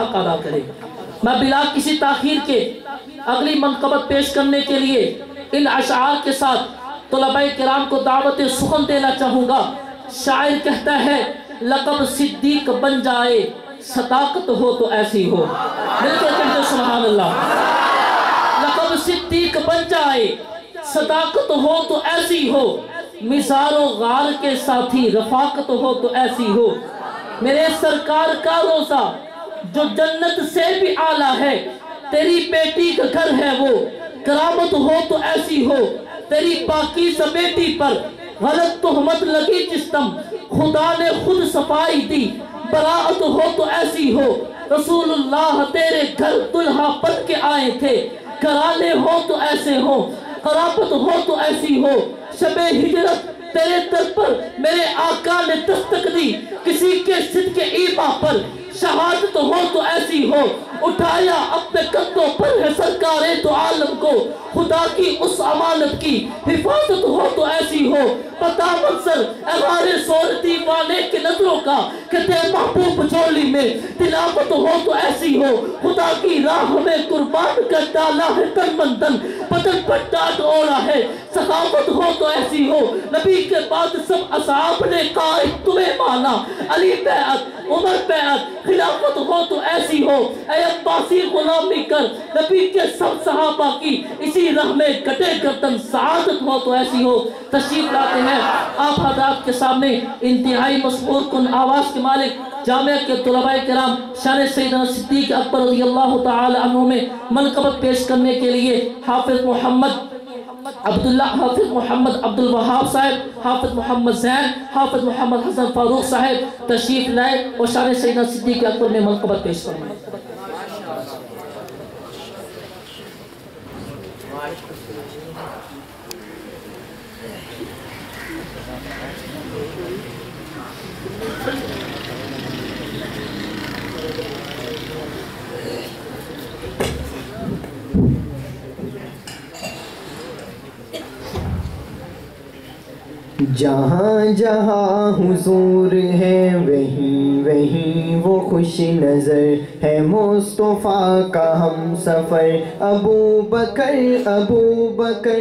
حق ادا کرے۔ میں بلا کسی تاخیر کے اگلی منقبت پیش کرنے کے لیے ان اشعار کے ساتھ طلباء کرام کو دعوت سخن دینا چاہوں گا۔ شاعر کہتا ہے لقب صدیق بن جائے صداقت ہو تو ایسی ہو۔ مل کے کہتے سبحان اللہ۔ لقب صدیق بن جائے صداقت ہو تو ایسی ہو، مزار و غار کے ساتھی رفاقت ہو تو ایسی ہو۔ میرے سرکار کا روزہ جو جنت سے بھی اعلیٰ ہے، تیری بیٹی کا گھر ہے وہ، کرامت ہو تو ایسی ہو۔ تیری پاکیزہ بیٹی پر غلط تہمت لگی جس دم، خدا نے خود صفائی دی، براءت ہو تو ایسی ہو۔ رسول اللہ تیرے گھر دلہا بن کے آئے تھے، گھرانے ہو تو ایسے ہو، قرابت ہو تو ایسی ہو۔ شب ہجرت تیرے در پر میرے آقا نے دستک دی، کسی کے صدق ایما پر شہادت ہو تو ایسی ہو۔ اٹھایا اپنے کندھوں پر ہے سرکار تو عالم کو، خدا کی اس امانت کی حفاظت ہو تو ایسی ہو۔ پتا منظر اغار سور دیوانے کی نظروں کا، کہتے محبوب جولی میں تلاوت ہو تو ایسی ہو۔ خدا کی راہ میں قربان کر ڈالا ہے تن من دن، بدن پر ڈاٹ اوڑا ہے سخاوت ہو تو ایسی ہو۔ نبی کے بعد سب اصحاب نے قائد تمہیں مانا، علی بیعت عمر بیعت خلافت ہو تو ایسی ہو۔ اے عباسی غلامی کر نبی کے سب صحابہ کی، اسی راہ میں کٹے گردن سعادت ہو تو ایسی ہو۔ تشریف لاتے ہیں آپ حضرات کے سامنے انتہائی مسحور کن آواز کے مالک جامعہ کے طلباء کرام شان سیدنا صدیق اکبر رضی اللہ تعالی عنہ میں منقبت پیش کرنے کے لیے حافظ محمد عبداللہ، حافظ محمد عبدالوہاب صاحب، حافظ محمد زین، حافظ محمد حسن فاروق صاحب تشریف لائے اور شان سیدنا صدیق اکبر میں منقبت پیش فرمائیں۔ جہاں جہاں حضور ہے وہیں وہیں وہ خوش نظر ہے، مصطفیٰ کا ہم سفر ابو بکر ابو بکر۔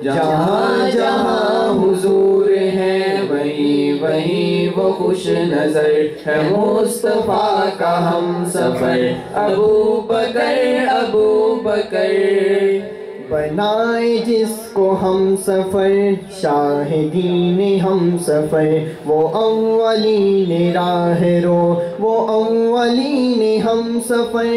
جہاں جہاں حضور ہے وہیں وہیں وہ خوش نظر ہے، مصطفیٰ کا ہم سفر ابو بکر ابو بکر۔ بنائے جس کو ہم سفر شاہدین ہم سفر، وہ اولین راہ رو وہ اولین ہم سفر،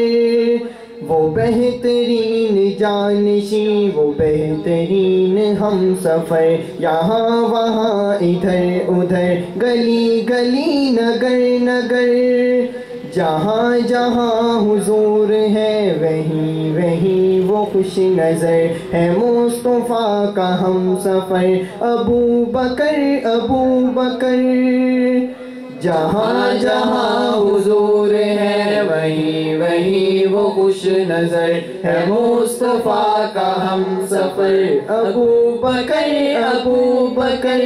وہ بہترین جانشین وہ بہترین ہم سفر، یہاں وہاں ادھر ادھر گلی گلی نگر نگر۔ جہاں جہاں حضور ہے وہیں وہیں وہ خوش نظر ہے، مصطفیٰ کا ہم سفر ابو بکر ابو بکر۔ جہاں جہاں حضور ہے وہیں وہیں وہ خوش نظر ہے، مصطفیٰ کا ہم سفر ابو بکر ابو بکر۔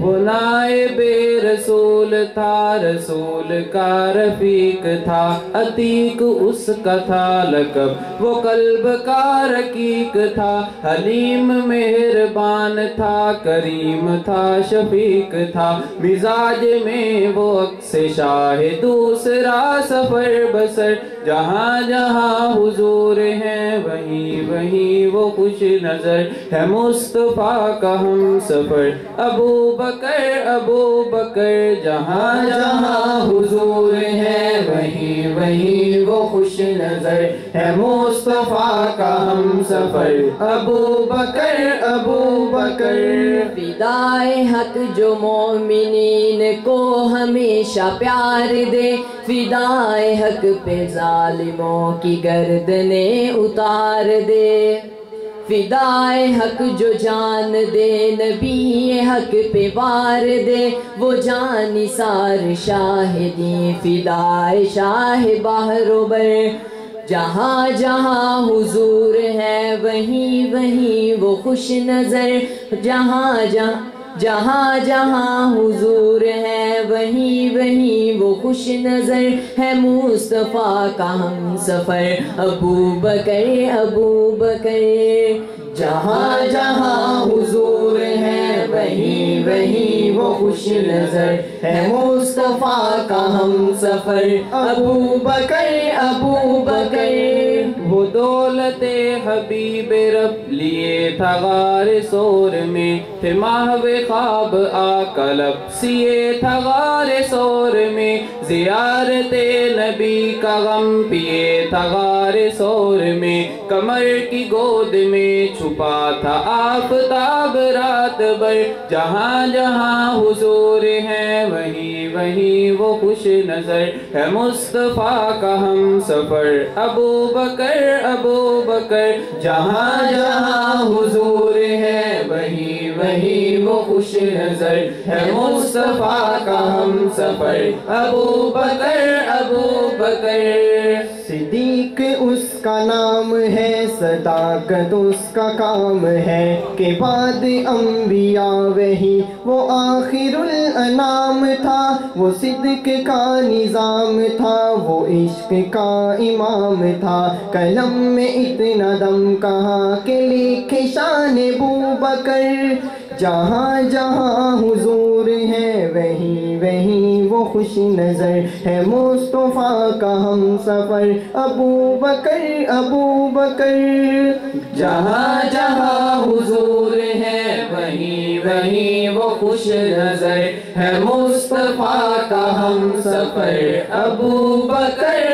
وہ نائب رسول تھا، رسول کا رفیق تھا، عتیق اس کا تھا لقب، وہ قلب کا رقیق تھا، حلیم مہربان تھا، کریم تھا شفیق تھا، مزاج میں وہ عکس شاہ دوسرا سفر بسر۔ جہاں جہاں حضور ہیں وہیں وہیں وہ خوش نظر ہے، مصطفیٰ کا ہم سفر ابو بکر ابو بکر۔ جہاں جہاں حضور ہیں وہیں وہیں وہ خوش نظر ہے، مصطفیٰ کا ہم سفر ابو بکر ابو بکر۔ فدائے حق جو مومنین کو ہمیشہ پیار دے، فدائے حق پہ ظالموں کی گردنیں اتار دے، فدائے حق جو جان دے نبی حق پہ وار دے، وہ جان نثار شاہدی فدائے شاہ بحر و بر۔ جہاں جہاں حضور ہے وہیں وہیں وہ خوش نظر، جہاں جہاں جہاں جہاں حضور ہے وہیں وہیں وہ خوش نظر ہے مصطفیٰ کا ہم سفر ابو بکر ابو بکر جہاں جہاں حضور ہے وہیں وہیں وہ خوش نظر ہے مصطفیٰ کا ہم سفر ابو بکر ابو بکر وہ دولت حبیب رب لیے تھا غار سور میں پھر محو خواب آقا لب سیے تھا غار سور میں زیارت نبی کا غم پیے تھا غار سور میں کمر کی گود میں چھپا تھا آفتاب رات بھر جہاں جہاں حضور ہے وہیں وہیں وہ خوش نظر ہے مصطفیٰ کا ہم سفر ابو بکر جہاں جہاں حضور ہے وہیں وہیں وہ خوش نظر ہے مصطفیٰ کا ہم سفر ابو بکر صدیق اس کا نام ہے صداقت اس کا کام ہے کہ بعد انبیاء وہی وہ آخر الانام تھا وہ صدق کا نظام تھا وہ عشق کا امام تھا قلم میں اتنا دم کہاں کہ لکھے شان ابو بکر جہاں جہاں حضور ہے وہیں وہیں وہ خوش نظر ہے مصطفیٰ کا ہم سفر ابو بکر جہاں جہاں حضور ہے وہیں وہیں وہ خوش نظر ہے مصطفیٰ کا ہم سفر ابو بکر